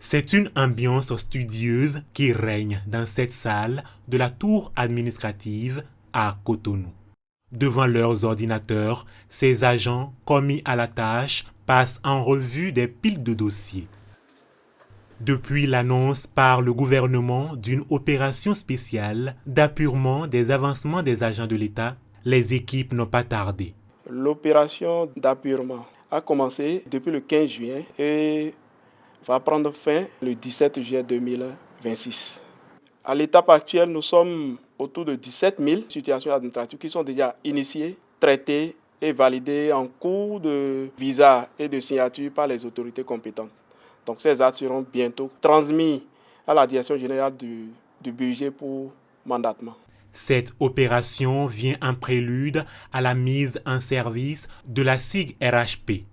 C'est une ambiance studieuse qui règne dans cette salle de la tour administrative à Cotonou. Devant leurs ordinateurs, ces agents commis à la tâche passent en revue des piles de dossiers. Depuis l'annonce par le gouvernement d'une opération spéciale d'appurement des avancements des agents de l'État, les équipes n'ont pas tardé. L'opération d'appurement a commencé depuis le 15 juin et va prendre fin le 17 juillet 2026. À l'étape actuelle, nous sommes autour de 17 000 situations administratives qui sont déjà initiées, traitées et validées en cours de visa et de signature par les autorités compétentes. Donc ces actes seront bientôt transmis à la direction générale du budget pour mandatement. Cette opération vient en prélude à la mise en service de la SIG RHP.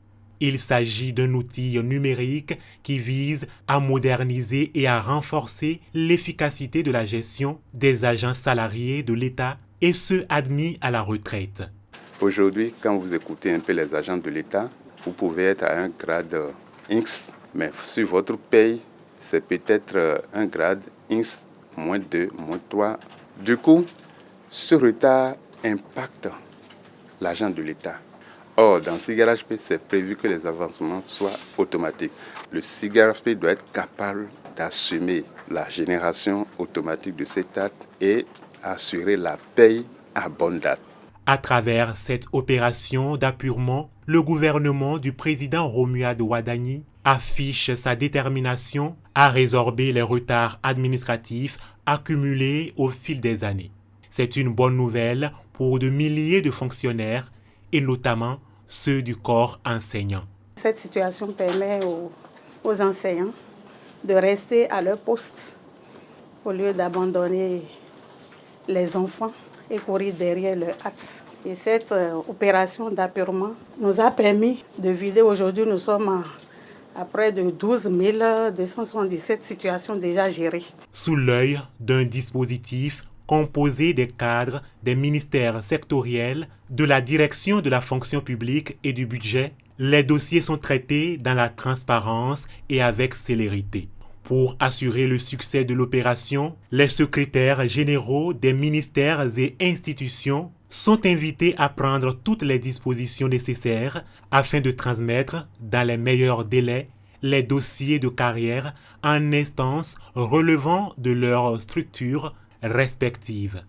Il s'agit d'un outil numérique qui vise à moderniser et à renforcer l'efficacité de la gestion des agents salariés de l'État et ceux admis à la retraite. Aujourd'hui, quand vous écoutez un peu les agents de l'État, vous pouvez être à un grade X, mais sur votre paye, c'est peut-être un grade X, -2, -3. Du coup, ce retard impacte l'agent de l'État. Or, dans SIG-RHP, c'est prévu que les avancements soient automatiques. Le SIG-RHP doit être capable d'assumer la génération automatique de cet acte et assurer la paye à bonne date. À travers cette opération d'appurement, le gouvernement du président Romuald Wadagni affiche sa détermination à résorber les retards administratifs accumulés au fil des années. C'est une bonne nouvelle pour de milliers de fonctionnaires et notamment ceux du corps enseignant. Cette situation permet aux enseignants de rester à leur poste au lieu d'abandonner les enfants et courir derrière leur hâte. Et cette opération d'appurement nous a permis de vider. Aujourd'hui, nous sommes à près de 12 277 situations déjà gérées. Sous l'œil d'un dispositif composé des cadres des ministères sectoriels, de la direction de la fonction publique et du budget, les dossiers sont traités dans la transparence et avec célérité. Pour assurer le succès de l'opération, les secrétaires généraux des ministères et institutions sont invités à prendre toutes les dispositions nécessaires afin de transmettre dans les meilleurs délais les dossiers de carrière en instances relevant de leur structure respectives.